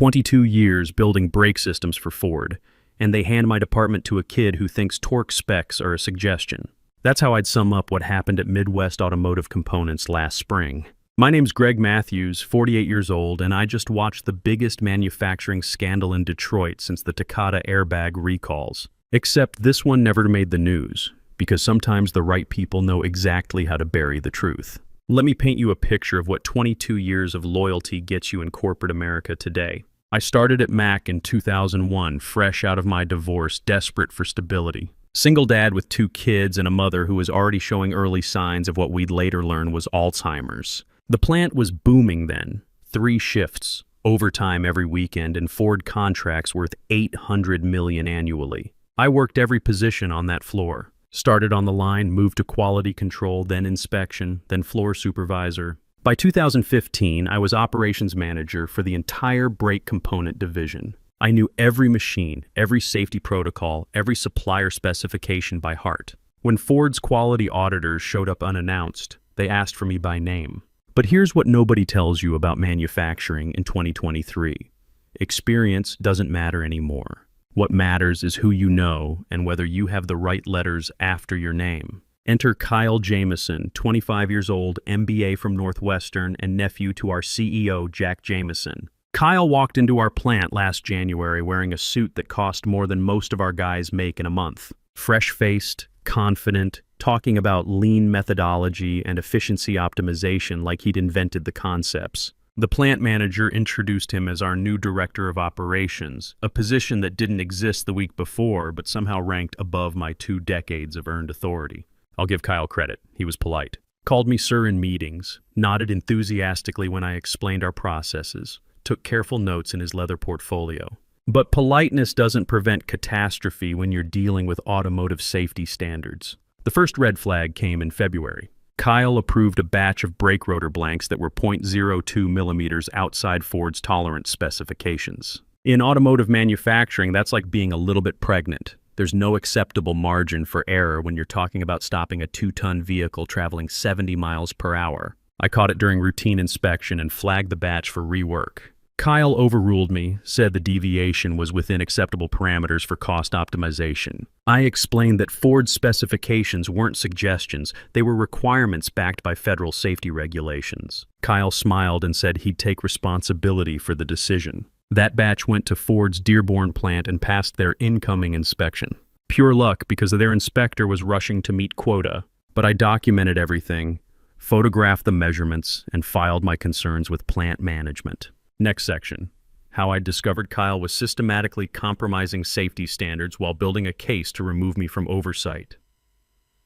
22 years building brake systems for Ford, and they hand my department to a kid who thinks torque specs are a suggestion. That's how I'd sum up what happened at Midwest Automotive Components last spring. My name's Greg Matthews, 48 years old, and I just watched the biggest manufacturing scandal in Detroit since the Takata airbag recalls. Except this one never made the news, because sometimes the right people know exactly how to bury the truth. Let me paint you a picture of what 22 years of loyalty gets you in corporate America today. I started at Mac in 2001, fresh out of my divorce, desperate for stability. Single dad with 2 kids and a mother who was already showing early signs of what we'd later learn was Alzheimer's. The plant was booming then, 3 shifts, overtime every weekend, and Ford contracts worth $800 million annually. I worked every position on that floor. Started on the line, moved to quality control, then inspection, then floor supervisor. By 2015, I was operations manager for the entire brake component division. I knew every machine, every safety protocol, every supplier specification by heart. When Ford's quality auditors showed up unannounced, they asked for me by name. But here's what nobody tells you about manufacturing in 2023. Experience doesn't matter anymore. What matters is who you know and whether you have the right letters after your name. Enter Kyle Jamison, 25 years old, MBA from Northwestern, and nephew to our CEO, Jack Jamison. Kyle walked into our plant last January wearing a suit that cost more than most of our guys make in a month. Fresh-faced, confident, talking about lean methodology and efficiency optimization like he'd invented the concepts. The plant manager introduced him as our new director of operations, a position that didn't exist the week before but somehow ranked above my 2 decades of earned authority. I'll give Kyle credit. He was polite. Called me sir in meetings, nodded enthusiastically when I explained our processes, took careful notes in his leather portfolio. But politeness doesn't prevent catastrophe when you're dealing with automotive safety standards. The first red flag came in February. Kyle approved a batch of brake rotor blanks that were 0.02 millimeters outside Ford's tolerance specifications. In automotive manufacturing, that's like being a little bit pregnant. There's no acceptable margin for error when you're talking about stopping a 2-ton vehicle traveling 70 miles per hour. I caught it during routine inspection and flagged the batch for rework. Kyle overruled me, said the deviation was within acceptable parameters for cost optimization. I explained that Ford's specifications weren't suggestions, they were requirements backed by federal safety regulations. Kyle smiled and said he'd take responsibility for the decision. That batch went to Ford's Dearborn plant and passed their incoming inspection. Pure luck because their inspector was rushing to meet quota, but I documented everything, photographed the measurements, and filed my concerns with plant management. Next section, how I discovered Kyle was systematically compromising safety standards while building a case to remove me from oversight.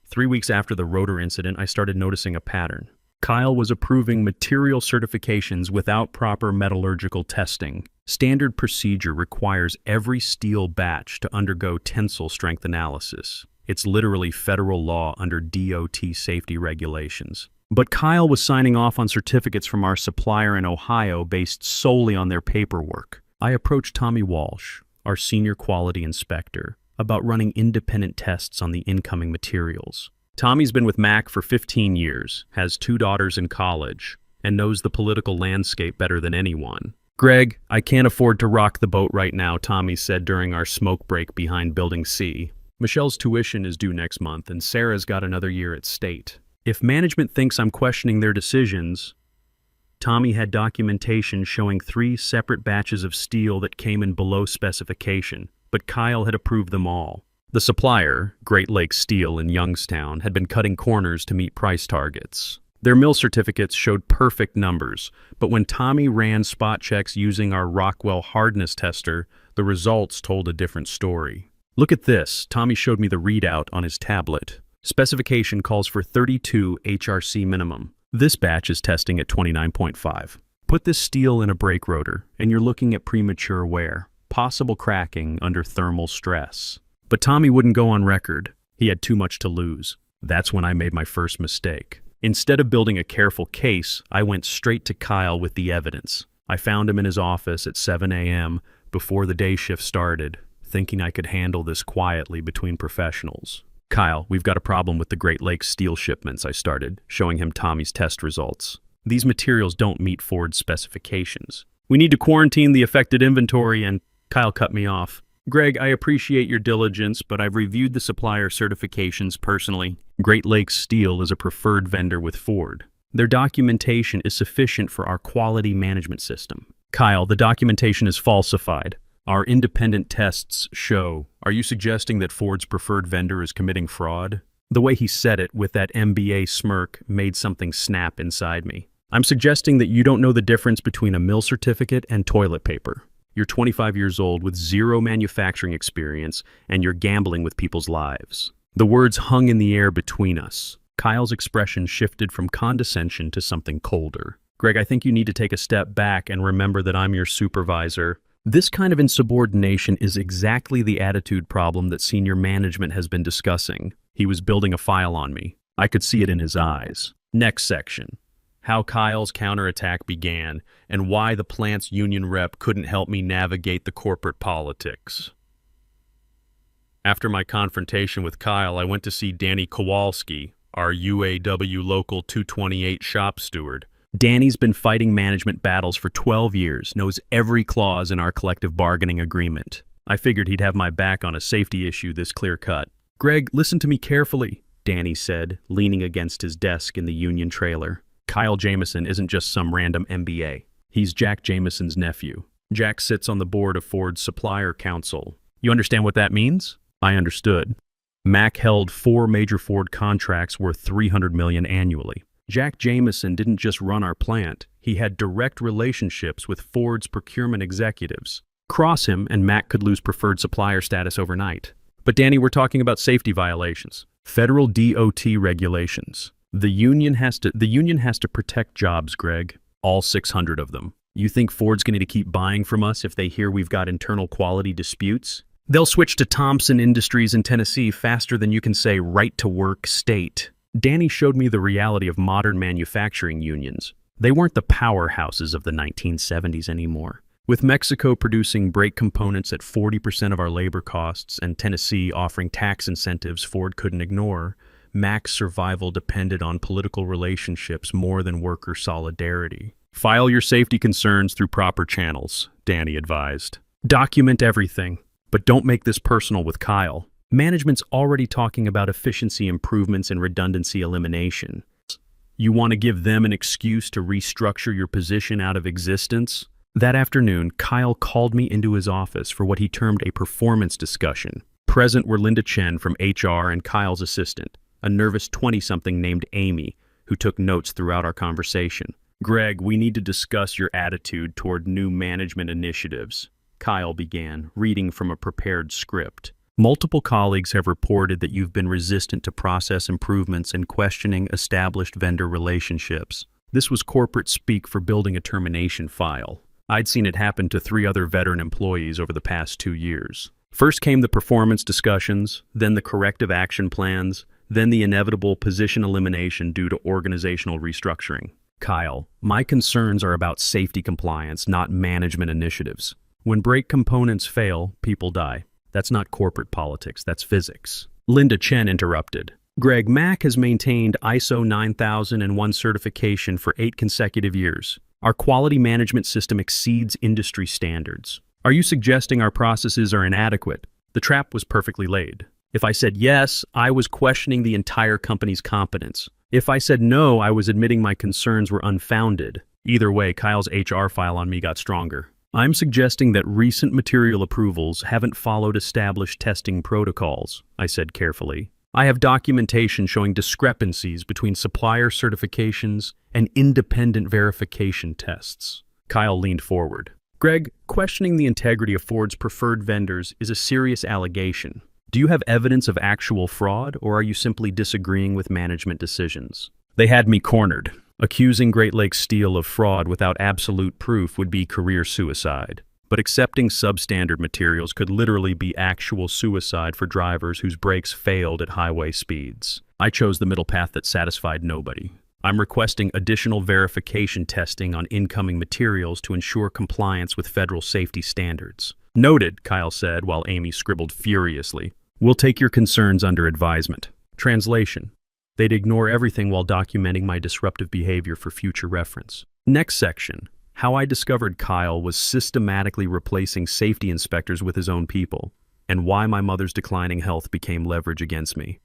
3 weeks after the rotor incident, I started noticing a pattern. Kyle was approving material certifications without proper metallurgical testing. Standard procedure requires every steel batch to undergo tensile strength analysis. It's literally federal law under DOT safety regulations. But Kyle was signing off on certificates from our supplier in Ohio based solely on their paperwork. I approached Tommy Walsh, our senior quality inspector, about running independent tests on the incoming materials. Tommy's been with Mac for 15 years, has 2 daughters in college, and knows the political landscape better than anyone. Greg, I can't afford to rock the boat right now, Tommy said during our smoke break behind Building C. Michelle's tuition is due next month, and Sarah's got another year at state. If management thinks I'm questioning their decisions, Tommy had documentation showing 3 separate batches of steel that came in below specification, but Kyle had approved them all. The supplier, Great Lakes Steel in Youngstown, had been cutting corners to meet price targets. Their mill certificates showed perfect numbers, but when Tommy ran spot checks using our Rockwell hardness tester, the results told a different story. Look at this, Tommy showed me the readout on his tablet. Specification calls for 32 HRC minimum. This batch is testing at 29.5. Put this steel in a brake rotor, and you're looking at premature wear, possible cracking under thermal stress. But Tommy wouldn't go on record. He had too much to lose. That's when I made my first mistake. Instead of building a careful case, I went straight to Kyle with the evidence. I found him in his office at 7 a.m. before the day shift started, thinking I could handle this quietly between professionals. Kyle, we've got a problem with the Great Lakes steel shipments, I started, showing him Tommy's test results. These materials don't meet Ford's specifications. We need to quarantine the affected inventory, and Kyle cut me off. Greg, I appreciate your diligence, but I've reviewed the supplier certifications personally. Great Lakes Steel is a preferred vendor with Ford. Their documentation is sufficient for our quality management system. Kyle, the documentation is falsified. Our independent tests show. Are you suggesting that Ford's preferred vendor is committing fraud? The way he said it, with that MBA smirk, made something snap inside me. I'm suggesting that you don't know the difference between a mill certificate and toilet paper. You're 25 years old with zero manufacturing experience, and you're gambling with people's lives. The words hung in the air between us. Kyle's expression shifted from condescension to something colder. Greg, I think you need to take a step back and remember that I'm your supervisor. This kind of insubordination is exactly the attitude problem that senior management has been discussing. He was building a file on me. I could see it in his eyes. Next section. How Kyle's counterattack began and why the plant's union rep couldn't help me navigate the corporate politics. After my confrontation with Kyle, I went to see Danny Kowalski, our UAW Local 228 shop steward. Danny's been fighting management battles for 12 years, knows every clause in our collective bargaining agreement. I figured he'd have my back on a safety issue this clear-cut. Greg, listen to me carefully, Danny said, leaning against his desk in the union trailer. Kyle Jamison isn't just some random MBA. He's Jack Jamison's nephew. Jack sits on the board of Ford's Supplier Council. You understand what that means? I understood. Mac held 4 major Ford contracts worth $300 million annually. Jack Jamison didn't just run our plant. He had direct relationships with Ford's procurement executives. Cross him, and Mac could lose preferred supplier status overnight. But Danny, we're talking about safety violations. Federal DOT regulations. The union has to protect jobs, Greg. All 600 of them. You think Ford's going to keep buying from us if they hear we've got internal quality disputes? They'll switch to Thompson Industries in Tennessee faster than you can say right to work state. Danny showed me the reality of modern manufacturing unions. They weren't the powerhouses of the 1970s anymore. With Mexico producing brake components at 40% of our labor costs and Tennessee offering tax incentives Ford couldn't ignore, Mac's survival depended on political relationships more than worker solidarity. File your safety concerns through proper channels, Danny advised. Document everything, but don't make this personal with Kyle. Management's already talking about efficiency improvements and redundancy elimination. You want to give them an excuse to restructure your position out of existence? That afternoon, Kyle called me into his office for what he termed a performance discussion. Present were Linda Chen from HR and Kyle's assistant, a nervous 20-something named Amy, who took notes throughout our conversation. Greg, we need to discuss your attitude toward new management initiatives, Kyle began, reading from a prepared script. Multiple colleagues have reported that you've been resistant to process improvements and questioning established vendor relationships. This was corporate speak for building a termination file. I'd seen it happen to 3 other veteran employees over the past 2 years. First came the performance discussions, then the corrective action plans, then the inevitable position elimination due to organizational restructuring. Kyle, my concerns are about safety compliance, not management initiatives. When brake components fail, people die. That's not corporate politics, that's physics. Linda Chen interrupted. Greg, Mac has maintained ISO 9001 certification for 8 consecutive years. Our quality management system exceeds industry standards. Are you suggesting our processes are inadequate? The trap was perfectly laid. If I said yes, I was questioning the entire company's competence. If I said no, I was admitting my concerns were unfounded. Either way, Kyle's HR file on me got stronger. I'm suggesting that recent material approvals haven't followed established testing protocols, I said carefully. I have documentation showing discrepancies between supplier certifications and independent verification tests. Kyle leaned forward. Greg, questioning the integrity of Ford's preferred vendors is a serious allegation. Do you have evidence of actual fraud, or are you simply disagreeing with management decisions? They had me cornered. Accusing Great Lakes Steel of fraud without absolute proof would be career suicide. But accepting substandard materials could literally be actual suicide for drivers whose brakes failed at highway speeds. I chose the middle path that satisfied nobody. I'm requesting additional verification testing on incoming materials to ensure compliance with federal safety standards. Noted, Kyle said while Amy scribbled furiously. We'll take your concerns under advisement. Translation. They'd ignore everything while documenting my disruptive behavior for future reference. Next section. how I discovered Kyle was systematically replacing safety inspectors with his own people, and why my mother's declining health became leverage against me.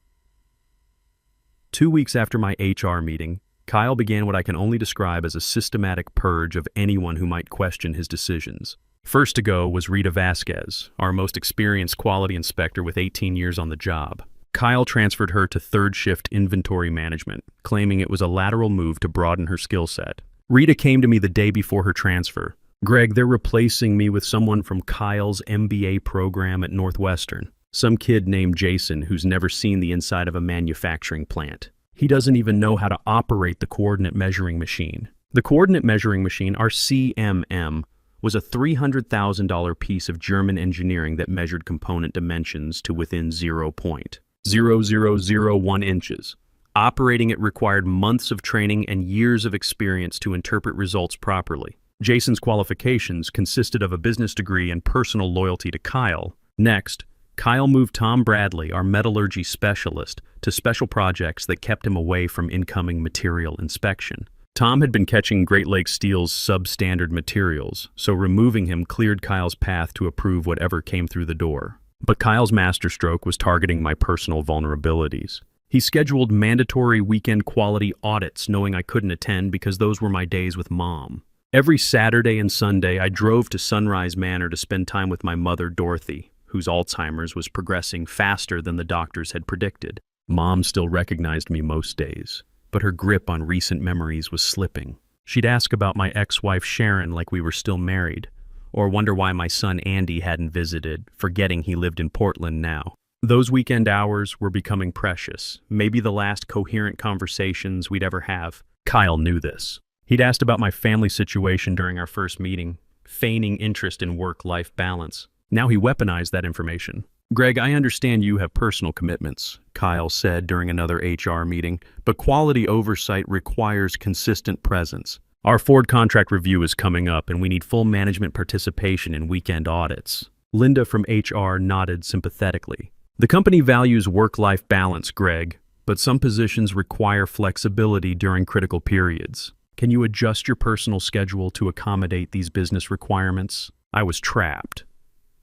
2 weeks after my HR meeting, Kyle began what I can only describe as a systematic purge of anyone who might question his decisions. First to go was Rita Vasquez, our most experienced quality inspector with 18 years on the job. Kyle transferred her to third shift inventory management, claiming it was a lateral move to broaden her skill set. Rita came to me the day before her transfer. "Greg, they're replacing me with someone from Kyle's MBA program at Northwestern. Some kid named Jason who's never seen the inside of a manufacturing plant. He doesn't even know how to operate the coordinate measuring machine." The coordinate measuring machine, our CMM, was a $300,000 piece of German engineering that measured component dimensions to within 0.0001 inches. Operating it required months of training and years of experience to interpret results properly. Jason's qualifications consisted of a business degree and personal loyalty to Kyle. Next, Kyle moved Tom Bradley, our metallurgy specialist, to special projects that kept him away from incoming material inspection. Tom had been catching Great Lakes Steel's substandard materials, so removing him cleared Kyle's path to approve whatever came through the door. But Kyle's masterstroke was targeting my personal vulnerabilities. He scheduled mandatory weekend quality audits, knowing I couldn't attend because those were my days with Mom. Every Saturday and Sunday, I drove to Sunrise Manor to spend time with my mother, Dorothy, whose Alzheimer's was progressing faster than the doctors had predicted. Mom still recognized me most days, but her grip on recent memories was slipping. She'd ask about my ex-wife Sharon like we were still married, or wonder why my son Andy hadn't visited, forgetting he lived in Portland now. Those weekend hours were becoming precious, maybe the last coherent conversations we'd ever have. Kyle knew this. He'd asked about my family situation during our first meeting, feigning interest in work-life balance. Now he weaponized that information. "Greg, I understand you have personal commitments," Kyle said during another HR meeting, "but quality oversight requires consistent presence. Our Ford contract review is coming up, and we need full management participation in weekend audits." Linda from HR nodded sympathetically. "The company values work-life balance, Greg, but some positions require flexibility during critical periods. Can you adjust your personal schedule to accommodate these business requirements?" I was trapped.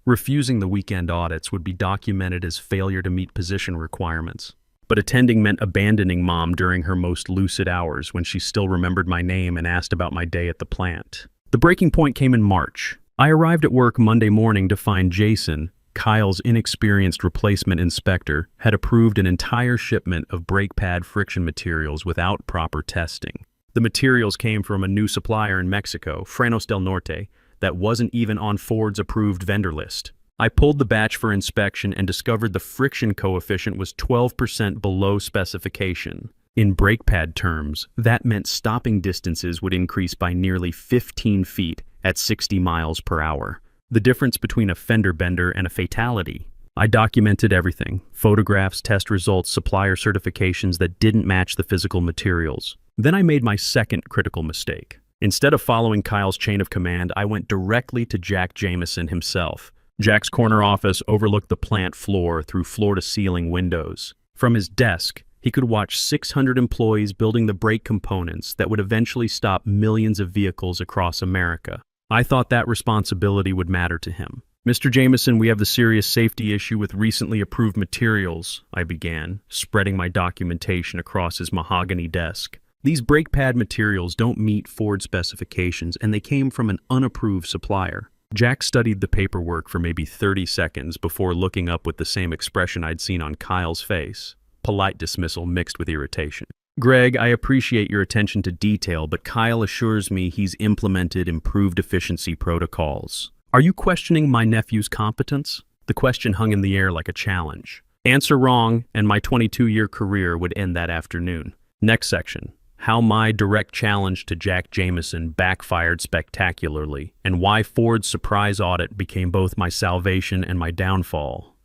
Refusing the weekend audits would be documented as failure to meet position requirements. But attending meant abandoning Mom during her most lucid hours when she still remembered my name and asked about my day at the plant. The breaking point came in March. I arrived at work Monday morning to find Jason, Kyle's inexperienced replacement inspector, had approved an entire shipment of brake pad friction materials without proper testing. The materials came from a new supplier in Mexico, Frenos del Norte, that wasn't even on Ford's approved vendor list. I pulled the batch for inspection and discovered the friction coefficient was 12% below specification. In brake pad terms, that meant stopping distances would increase by nearly 15 feet at 60 miles per hour. The difference between a fender bender and a fatality. I documented everything: photographs, test results, supplier certifications that didn't match the physical materials. Then I made my second critical mistake. Instead of following Kyle's chain of command, I went directly to Jack Jameson himself. Jack's corner office overlooked the plant floor through floor-to-ceiling windows. From his desk, he could watch 600 employees building the brake components that would eventually stop millions of vehicles across America. I thought that responsibility would matter to him. "Mr. Jameson, we have the serious safety issue with recently approved materials," I began, spreading my documentation across his mahogany desk. "These brake pad materials don't meet Ford specifications, and they came from an unapproved supplier." Jack studied the paperwork for maybe 30 seconds before looking up with the same expression I'd seen on Kyle's face: polite dismissal mixed with irritation. "Greg, I appreciate your attention to detail, but Kyle assures me he's implemented improved efficiency protocols. Are you questioning my nephew's competence?" The question hung in the air like a challenge. Answer wrong, and my 22-year career would end that afternoon. Next section: how my direct challenge to Jack Jameson backfired spectacularly, and why Ford's surprise audit became both my salvation and my downfall.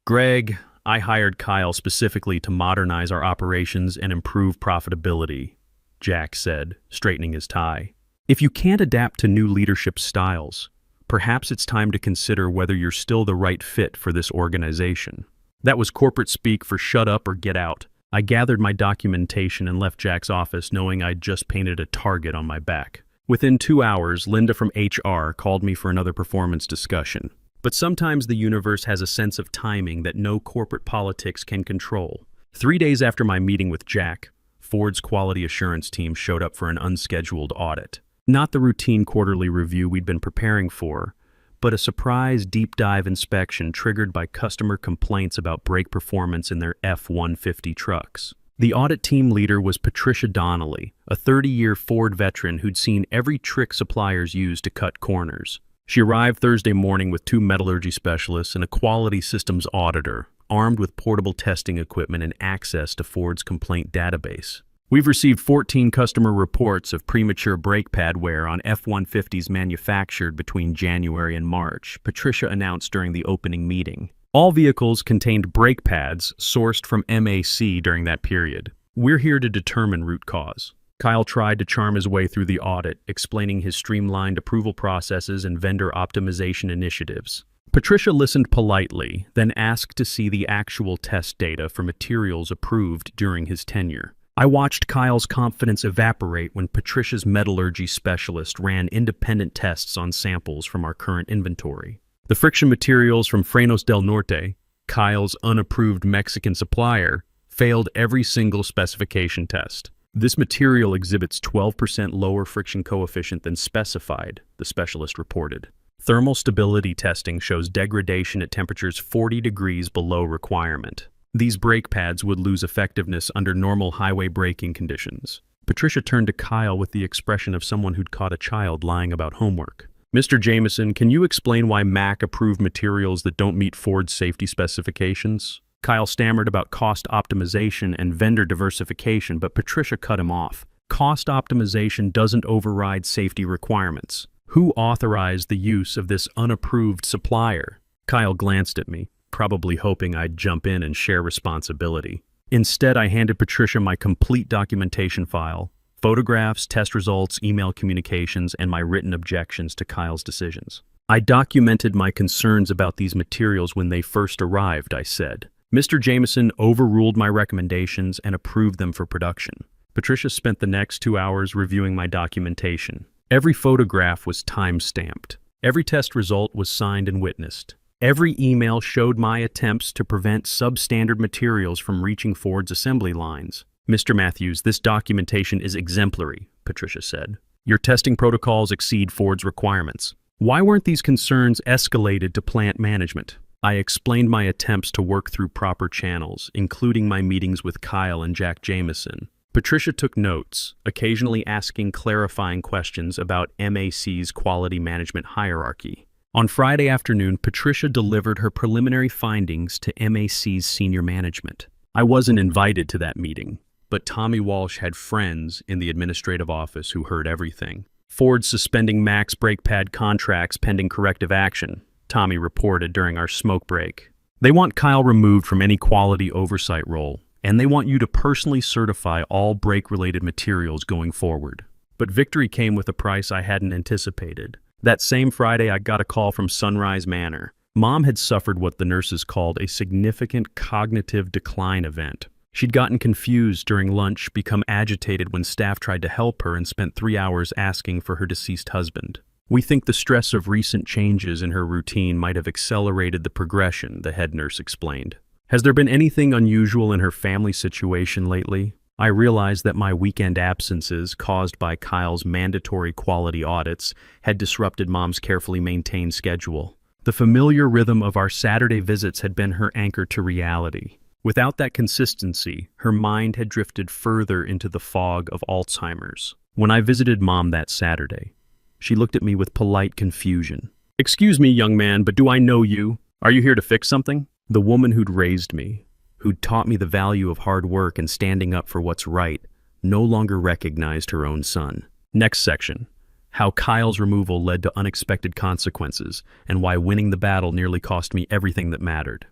"Greg, I hired Kyle specifically to modernize our operations and improve profitability," Jack said, straightening his tie. "If you can't adapt to new leadership styles, perhaps it's time to consider whether you're still the right fit for this organization." That was corporate speak for shut up or get out. I gathered my documentation and left Jack's office knowing I'd just painted a target on my back. Within 2 hours, Linda from HR called me for another performance discussion. But sometimes the universe has a sense of timing that no corporate politics can control. 3 days after my meeting with Jack, Ford's quality assurance team showed up for an unscheduled audit. Not the routine quarterly review we'd been preparing for, but a surprise deep dive inspection triggered by customer complaints about brake performance in their F-150 trucks. The audit team leader was Patricia Donnelly, a 30-year Ford veteran who'd seen every trick suppliers use to cut corners. She arrived Thursday morning with 2 metallurgy specialists and a quality systems auditor, armed with portable testing equipment and access to Ford's complaint database. We've received 14 customer reports of premature brake pad wear on F-150s manufactured between January and March, Patricia announced during the opening meeting. All vehicles contained brake pads sourced from MAC during that period. We're here to determine root cause. Kyle tried to charm his way through the audit, explaining his streamlined approval processes and vendor optimization initiatives. Patricia listened politely, then asked to see the actual test data for materials approved during his tenure. I watched Kyle's confidence evaporate when Patricia's metallurgy specialist ran independent tests on samples from our current inventory. The friction materials from Frenos del Norte, Kyle's unapproved Mexican supplier, failed every single specification test. This material exhibits 12% lower friction coefficient than specified, the specialist reported. Thermal stability testing shows degradation at temperatures 40 degrees below requirement. These brake pads would lose effectiveness under normal highway braking conditions. Patricia turned to Kyle with the expression of someone who'd caught a child lying about homework. Mr. Jameson, can you explain why MAC approved materials that don't meet Ford's safety specifications? Kyle stammered about cost optimization and vendor diversification, but Patricia cut him off. Cost optimization doesn't override safety requirements. Who authorized the use of this unapproved supplier? Kyle glanced at me, probably hoping I'd jump in and share responsibility. Instead, I handed Patricia my complete documentation file, photographs, test results, email communications, and my written objections to Kyle's decisions. I documented my concerns about these materials when they first arrived, I said. Mr. Jameson overruled my recommendations and approved them for production. Patricia spent the next 2 hours reviewing my documentation. Every photograph was time-stamped. Every test result was signed and witnessed. Every email showed my attempts to prevent substandard materials from reaching Ford's assembly lines. Mr. Matthews, this documentation is exemplary, Patricia said. Your testing protocols exceed Ford's requirements. Why weren't these concerns escalated to plant management? I explained my attempts to work through proper channels, including my meetings with Kyle and Jack Jameson. Patricia took notes, occasionally asking clarifying questions about MAC's quality management hierarchy. On Friday afternoon, Patricia delivered her preliminary findings to MAC's senior management. I wasn't invited to that meeting, but Tommy Walsh had friends in the administrative office who heard everything. Ford's suspending MAC's brake pad contracts pending corrective action, Tommy reported during our smoke break. They want Kyle removed from any quality oversight role, and they want you to personally certify all brake-related materials going forward. But victory came with a price I hadn't anticipated. That same Friday, I got a call from Sunrise Manor. Mom had suffered what the nurses called a significant cognitive decline event. She'd gotten confused during lunch, become agitated when staff tried to help her, and spent 3 hours asking for her deceased husband. We think the stress of recent changes in her routine might have accelerated the progression, the head nurse explained. Has there been anything unusual in her family situation lately? I realized that my weekend absences, caused by Kyle's mandatory quality audits, had disrupted Mom's carefully maintained schedule. The familiar rhythm of our Saturday visits had been her anchor to reality. Without that consistency, her mind had drifted further into the fog of Alzheimer's. When I visited Mom that Saturday, she looked at me with polite confusion. "Excuse me, young man, but do I know you? Are you here to fix something?" The woman who'd raised me, who'd taught me the value of hard work and standing up for what's right, no longer recognized her own son. Next section. How Kyle's removal led to unexpected consequences, and why winning the battle nearly cost me everything that mattered.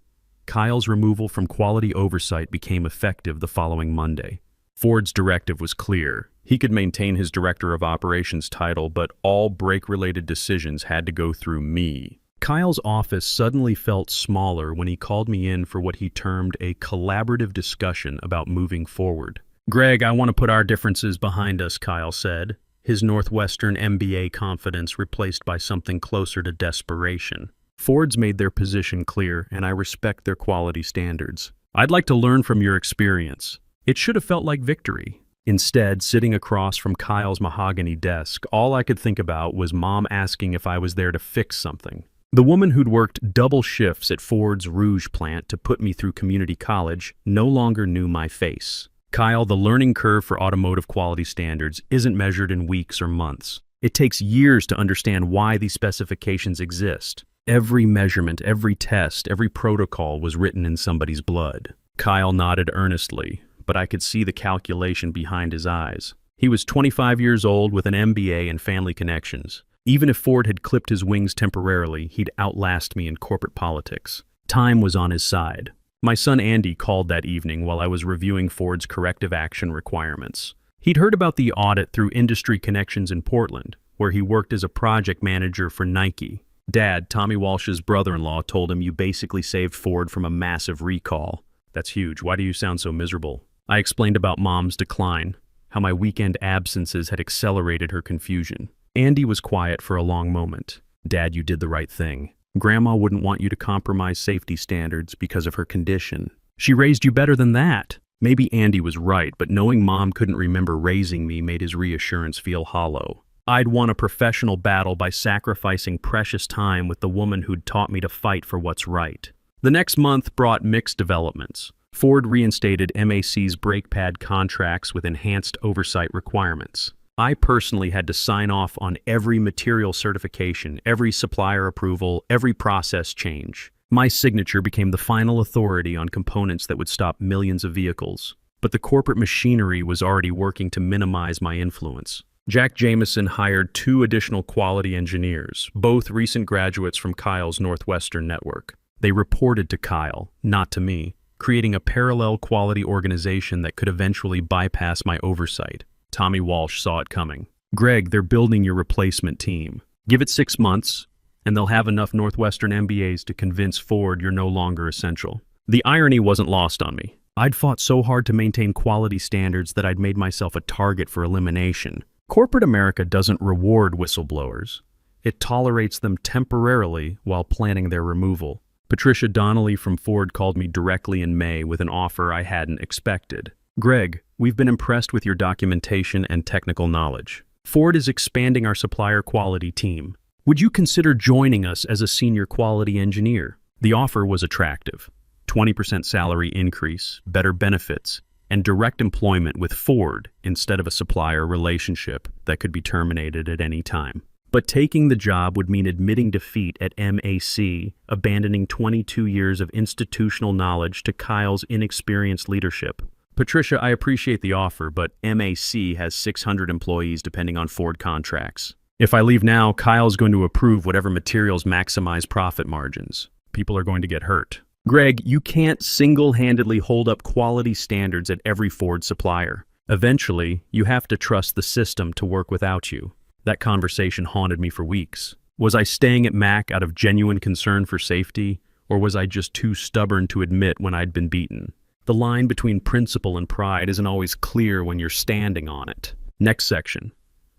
Kyle's removal from quality oversight became effective the following Monday. Ford's directive was clear. He could maintain his Director of Operations title, but all brake-related decisions had to go through me. Kyle's office suddenly felt smaller when he called me in for what he termed a collaborative discussion about moving forward. "Greg, I want to put our differences behind us," Kyle said. his Northwestern MBA confidence replaced by something closer to desperation. Ford's made their position clear, and I respect their quality standards. I'd like to learn from your experience. It should have felt like victory. Instead, sitting across from Kyle's mahogany desk, all I could think about was Mom asking if I was there to fix something. The woman who'd worked double shifts at Ford's Rouge plant to put me through community college no longer knew my face. Kyle, the learning curve for automotive quality standards isn't measured in weeks or months. It takes years to understand why these specifications exist. Every measurement, every test, every protocol was written in somebody's blood. Kyle nodded earnestly, but I could see the calculation behind his eyes. He was 25 years old with an MBA and family connections. Even if Ford had clipped his wings temporarily, he'd outlast me in corporate politics. Time was on his side. My son Andy called that evening while I was reviewing Ford's corrective action requirements. He'd heard about the audit through industry connections in Portland, where he worked as a project manager for Nike. Dad, Tommy Walsh's brother-in-law, told him you basically saved Ford from a massive recall. That's huge. Why do you sound so miserable? I explained about Mom's decline, how my weekend absences had accelerated her confusion. Andy was quiet for a long moment. Dad, you did the right thing. Grandma wouldn't want you to compromise safety standards because of her condition. She raised you better than that. Maybe Andy was right, but knowing Mom couldn't remember raising me made his reassurance feel hollow. I'd won a professional battle by sacrificing precious time with the woman who'd taught me to fight for what's right. The next month brought mixed developments. Ford reinstated MAC's brake pad contracts with enhanced oversight requirements. I personally had to sign off on every material certification, every supplier approval, every process change. My signature became the final authority on components that would stop millions of vehicles. But the corporate machinery was already working to minimize my influence. Jack Jameson hired 2 additional quality engineers, both recent graduates from Kyle's Northwestern network. They reported to Kyle, not to me, creating a parallel quality organization that could eventually bypass my oversight. Tommy Walsh saw it coming. Greg, they're building your replacement team. Give it 6 months, and they'll have enough Northwestern MBAs to convince Ford you're no longer essential. The irony wasn't lost on me. I'd fought so hard to maintain quality standards that I'd made myself a target for elimination. Corporate America doesn't reward whistleblowers. It tolerates them temporarily while planning their removal. Patricia Donnelly from Ford called me directly in May with an offer I hadn't expected. Greg, we've been impressed with your documentation and technical knowledge. Ford is expanding our supplier quality team. Would you consider joining us as a senior quality engineer? The offer was attractive. 20% salary increase, better benefits, and direct employment with Ford instead of a supplier relationship that could be terminated at any time. But taking the job would mean admitting defeat at MAC, abandoning 22 years of institutional knowledge to Kyle's inexperienced leadership. Patricia, I appreciate the offer, but MAC has 600 employees depending on Ford contracts. If I leave now, Kyle's going to approve whatever materials maximize profit margins. People are going to get hurt. Greg, you can't single-handedly hold up quality standards at every Ford supplier. Eventually, you have to trust the system to work without you. That conversation haunted me for weeks. Was I staying at Mac out of genuine concern for safety, or was I just too stubborn to admit when I'd been beaten? The line between principle and pride isn't always clear when you're standing on it. Next section.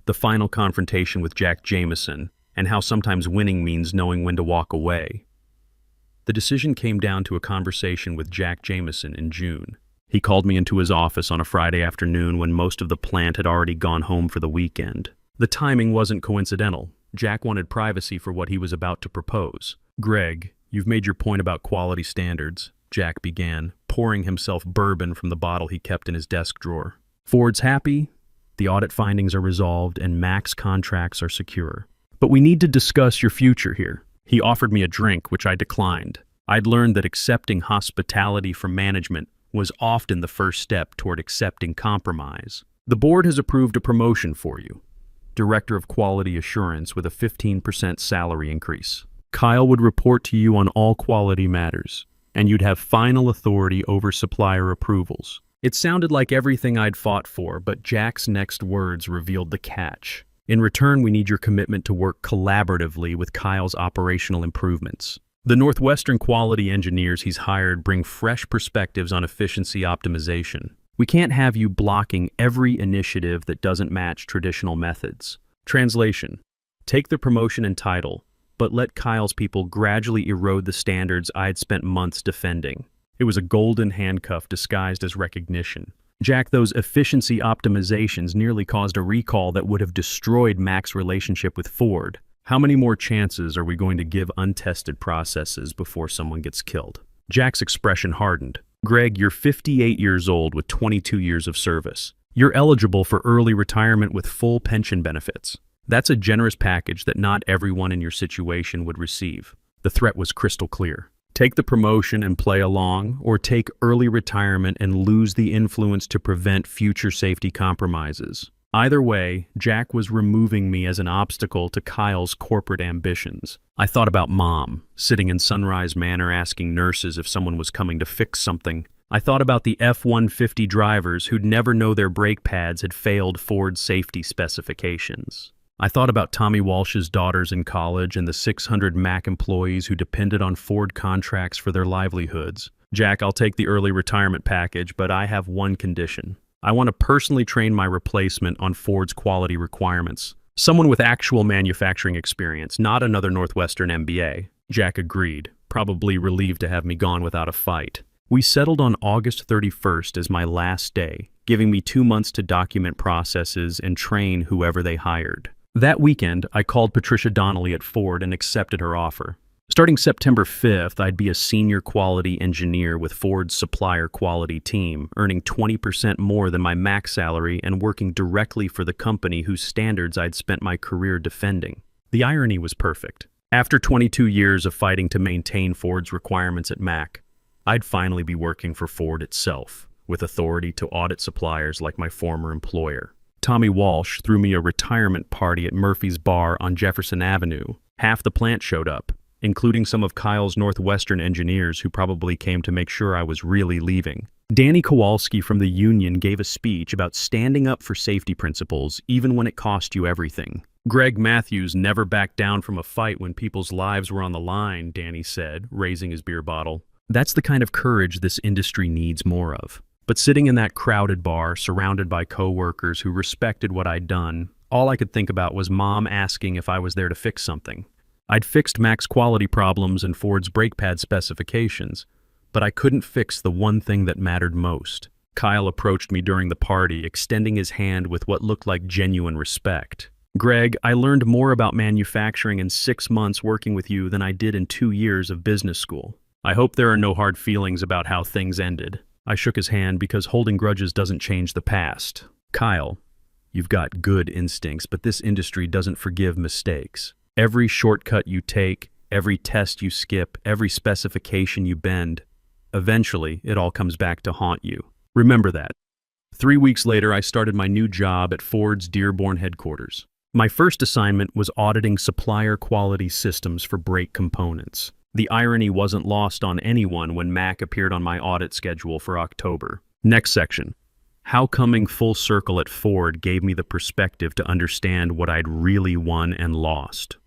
The final confrontation with Jack Jameson, and how sometimes winning means knowing when to walk away. The decision came down to a conversation with Jack Jameson in June. He called me into his office on a Friday afternoon when most of the plant had already gone home for the weekend. The timing wasn't coincidental. Jack wanted privacy for what he was about to propose. Greg, you've made your point about quality standards, Jack began, pouring himself bourbon from the bottle he kept in his desk drawer. Ford's happy, the audit findings are resolved, and Mac's contracts are secure. But we need to discuss your future here. He offered me a drink, which I declined. I'd learned that accepting hospitality from management was often the first step toward accepting compromise. The board has approved a promotion for you. Director of Quality Assurance with a 15% salary increase. Kyle would report to you on all quality matters, and you'd have final authority over supplier approvals. It sounded like everything I'd fought for, but Jack's next words revealed the catch. In return, we need your commitment to work collaboratively with Kyle's operational improvements. The Northwestern quality engineers he's hired bring fresh perspectives on efficiency optimization. We can't have you blocking every initiative that doesn't match traditional methods. Translation: take the promotion and title, but let Kyle's people gradually erode the standards I'd spent months defending. It was a golden handcuff disguised as recognition. Jack, those efficiency optimizations nearly caused a recall that would have destroyed Mac's relationship with Ford. How many more chances are we going to give untested processes before someone gets killed? Jack's expression hardened. Greg, you're 58 years old with 22 years of service. You're eligible for early retirement with full pension benefits. That's a generous package that not everyone in your situation would receive. The threat was crystal clear. Take the promotion and play along, or take early retirement and lose the influence to prevent future safety compromises. Either way, Jack was removing me as an obstacle to Kyle's corporate ambitions. I thought about Mom, sitting in Sunrise Manor asking nurses if someone was coming to fix something. I thought about the F-150 drivers who'd never know their brake pads had failed Ford's safety specifications. I thought about Tommy Walsh's daughters in college and the 600 Mac employees who depended on Ford contracts for their livelihoods. Jack, I'll take the early retirement package, but I have one condition. I want to personally train my replacement on Ford's quality requirements. Someone with actual manufacturing experience, not another Northwestern MBA. Jack agreed, probably relieved to have me gone without a fight. We settled on August 31st as my last day, giving me 2 months to document processes and train whoever they hired. That weekend, I called Patricia Donnelly at Ford and accepted her offer. Starting September 5th, I'd be a senior quality engineer with Ford's supplier quality team, earning 20% more than my max salary and working directly for the company whose standards I'd spent my career defending. The irony was perfect. After 22 years of fighting to maintain Ford's requirements at Mac, I'd finally be working for Ford itself, with authority to audit suppliers like my former employer. Tommy Walsh threw me a retirement party at Murphy's Bar on Jefferson Avenue. Half the plant showed up, including some of Kyle's Northwestern engineers who probably came to make sure I was really leaving. Danny Kowalski from the union gave a speech about standing up for safety principles even when it cost you everything. Greg Matthews never backed down from a fight when people's lives were on the line, Danny said, raising his beer bottle. That's the kind of courage this industry needs more of. But sitting in that crowded bar, surrounded by co-workers who respected what I'd done, all I could think about was Mom asking if I was there to fix something. I'd fixed Mac's quality problems and Ford's brake pad specifications, but I couldn't fix the one thing that mattered most. Kyle approached me during the party, extending his hand with what looked like genuine respect. Greg, I learned more about manufacturing in 6 months working with you than I did in 2 years of business school. I hope there are no hard feelings about how things ended. I shook his hand because holding grudges doesn't change the past. Kyle, you've got good instincts, but this industry doesn't forgive mistakes. Every shortcut you take, every test you skip, every specification you bend, eventually it all comes back to haunt you. Remember that. 3 weeks later, I started my new job at Ford's Dearborn headquarters. My first assignment was auditing supplier quality systems for brake components. The irony wasn't lost on anyone when Mac appeared on my audit schedule for October. Next section. How coming full circle at Ford gave me the perspective to understand what I'd really won and lost.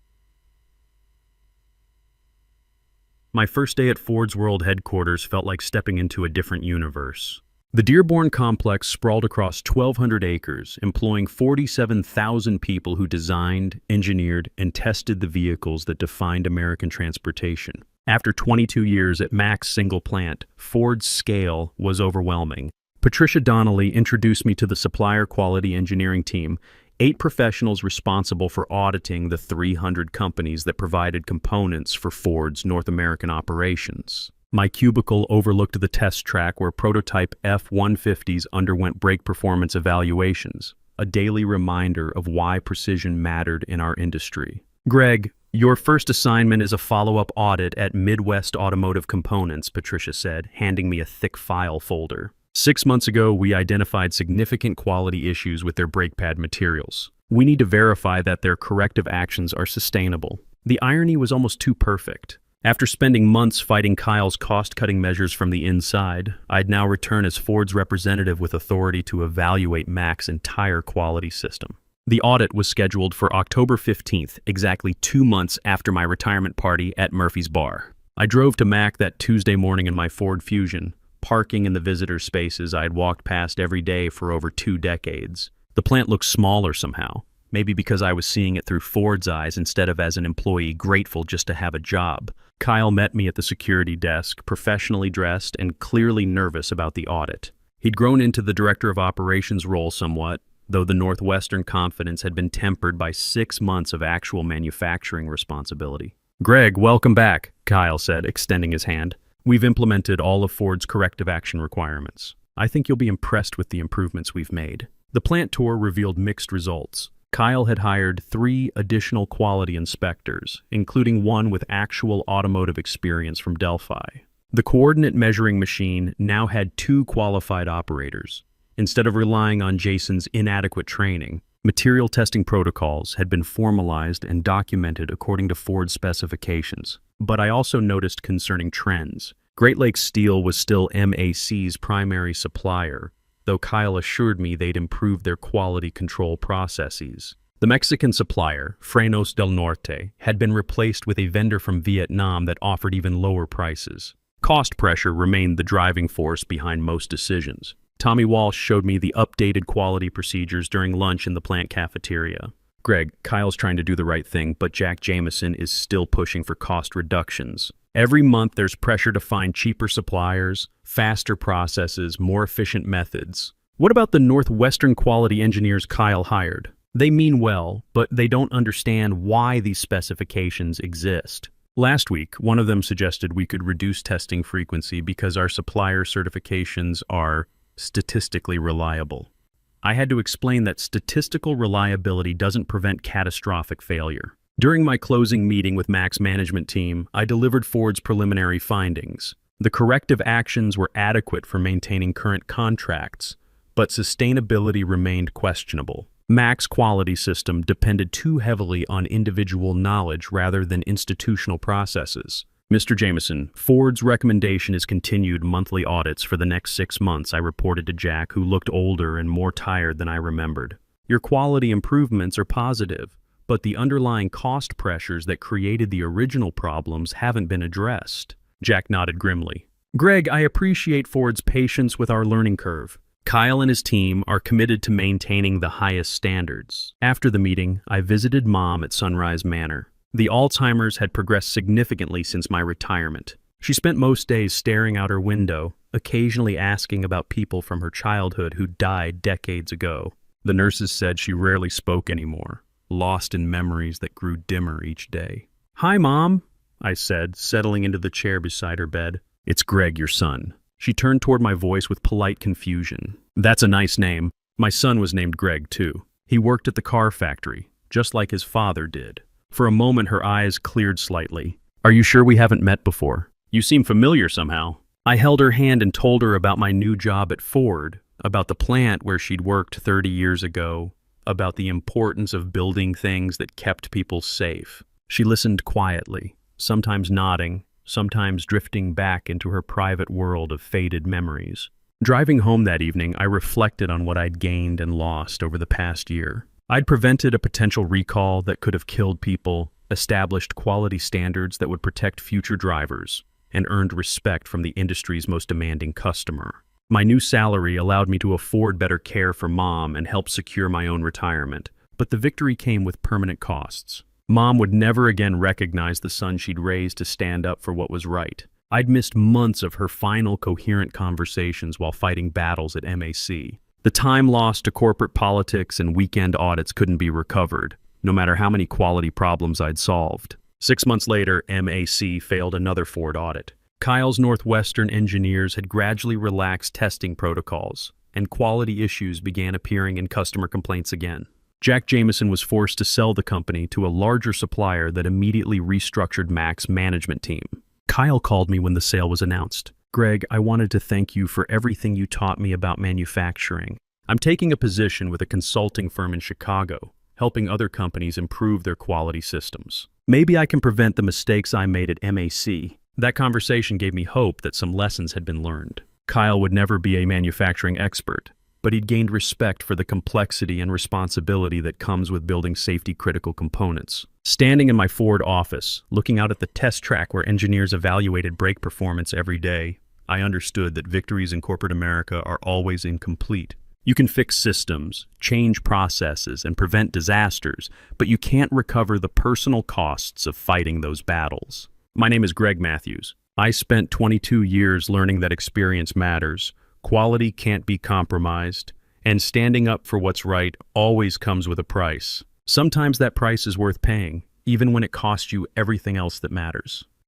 My first day at Ford's World headquarters felt like stepping into a different universe. The Dearborn complex sprawled across 1,200 acres, employing 47,000 people who designed, engineered, and tested the vehicles that defined American transportation. After 22 years at Mac's single plant, Ford's scale was overwhelming. Patricia Donnelly introduced me to the supplier quality engineering team, 8 professionals responsible for auditing the 300 companies that provided components for Ford's North American operations. My cubicle overlooked the test track where prototype F-150s underwent brake performance evaluations, a daily reminder of why precision mattered in our industry. Greg, your first assignment is a follow-up audit at Midwest Automotive Components, Patricia said, handing me a thick file folder. 6 months ago, we identified significant quality issues with their brake pad materials. We need to verify that their corrective actions are sustainable. The irony was almost too perfect. After spending months fighting Kyle's cost-cutting measures from the inside, I'd now return as Ford's representative with authority to evaluate Mac's entire quality system. The audit was scheduled for October 15th, exactly 2 months after my retirement party at Murphy's Bar. I drove to Mac that Tuesday morning in my Ford Fusion, parking in the visitor spaces I had walked past every day for over 2 decades. The plant looked smaller somehow, maybe because I was seeing it through Ford's eyes instead of as an employee grateful just to have a job. Kyle met me at the security desk, professionally dressed and clearly nervous about the audit. He'd grown into the director of operations role somewhat, though the Northwestern confidence had been tempered by 6 months of actual manufacturing responsibility. "Greg, welcome back," Kyle said, extending his hand. "We've implemented all of Ford's corrective action requirements. I think you'll be impressed with the improvements we've made." The plant tour revealed mixed results. Kyle had hired 3 additional quality inspectors, including one with actual automotive experience from Delphi. The coordinate measuring machine now had 2 qualified operators. Instead of relying on Jason's inadequate training, material testing protocols had been formalized and documented according to Ford specifications. But I also noticed concerning trends. Great Lakes Steel was still MAC's primary supplier, though Kyle assured me they'd improved their quality control processes. The Mexican supplier, Frenos del Norte, had been replaced with a vendor from Vietnam that offered even lower prices. Cost pressure remained the driving force behind most decisions. Tommy Walsh showed me the updated quality procedures during lunch in the plant cafeteria. "Greg, Kyle's trying to do the right thing, but Jack Jameson is still pushing for cost reductions. Every month there's pressure to find cheaper suppliers, faster processes, more efficient methods. What about the Northwestern quality engineers Kyle hired? They mean well, but they don't understand why these specifications exist." Last week, one of them suggested we could reduce testing frequency because our supplier certifications are statistically reliable. I had to explain that statistical reliability doesn't prevent catastrophic failure. During my closing meeting with Mac's management team, I delivered Ford's preliminary findings. The corrective actions were adequate for maintaining current contracts, but sustainability remained questionable. Mac's quality system depended too heavily on individual knowledge rather than institutional processes. "Mr. Jameson, Ford's recommendation is continued monthly audits for the next 6 months," I reported to Jack, who looked older and more tired than I remembered. "Your quality improvements are positive, but the underlying cost pressures that created the original problems haven't been addressed." Jack nodded grimly. "Greg, I appreciate Ford's patience with our learning curve. Kyle and his team are committed to maintaining the highest standards." After the meeting, I visited Mom at Sunrise Manor. The Alzheimer's had progressed significantly since my retirement. She spent most days staring out her window, occasionally asking about people from her childhood who died decades ago. The nurses said she rarely spoke anymore, lost in memories that grew dimmer each day. "Hi, Mom," I said, settling into the chair beside her bed. "It's Greg, your son." She turned toward my voice with polite confusion. "That's a nice name. My son was named Greg, too. He worked at the car factory, just like his father did." For a moment, her eyes cleared slightly. "Are you sure we haven't met before? You seem familiar somehow." I held her hand and told her about my new job at Ford, about the plant where she'd worked 30 years ago, about the importance of building things that kept people safe. She listened quietly, sometimes nodding, sometimes drifting back into her private world of faded memories. Driving home that evening, I reflected on what I'd gained and lost over the past year. I'd prevented a potential recall that could have killed people, established quality standards that would protect future drivers, and earned respect from the industry's most demanding customer. My new salary allowed me to afford better care for Mom and help secure my own retirement, but the victory came with permanent costs. Mom would never again recognize the son she'd raised to stand up for what was right. I'd missed months of her final coherent conversations while fighting battles at MAC. The time lost to corporate politics and weekend audits couldn't be recovered, no matter how many quality problems I'd solved. 6 months later, MAC failed another Ford audit. Kyle's Northwestern engineers had gradually relaxed testing protocols, and quality issues began appearing in customer complaints again. Jack Jameson was forced to sell the company to a larger supplier that immediately restructured Mac's management team. Kyle called me when the sale was announced. "Greg, I wanted to thank you for everything you taught me about manufacturing. I'm taking a position with a consulting firm in Chicago, helping other companies improve their quality systems. Maybe I can prevent the mistakes I made at MAC." That conversation gave me hope that some lessons had been learned. Kyle would never be a manufacturing expert, but he'd gained respect for the complexity and responsibility that comes with building safety-critical components. Standing in my Ford office, looking out at the test track where engineers evaluated brake performance every day, I understood that victories in corporate America are always incomplete. You can fix systems, change processes, and prevent disasters, but you can't recover the personal costs of fighting those battles. My name is Greg Matthews. I spent 22 years learning that experience matters, quality can't be compromised, and standing up for what's right always comes with a price. Sometimes that price is worth paying, even when it costs you everything else that matters.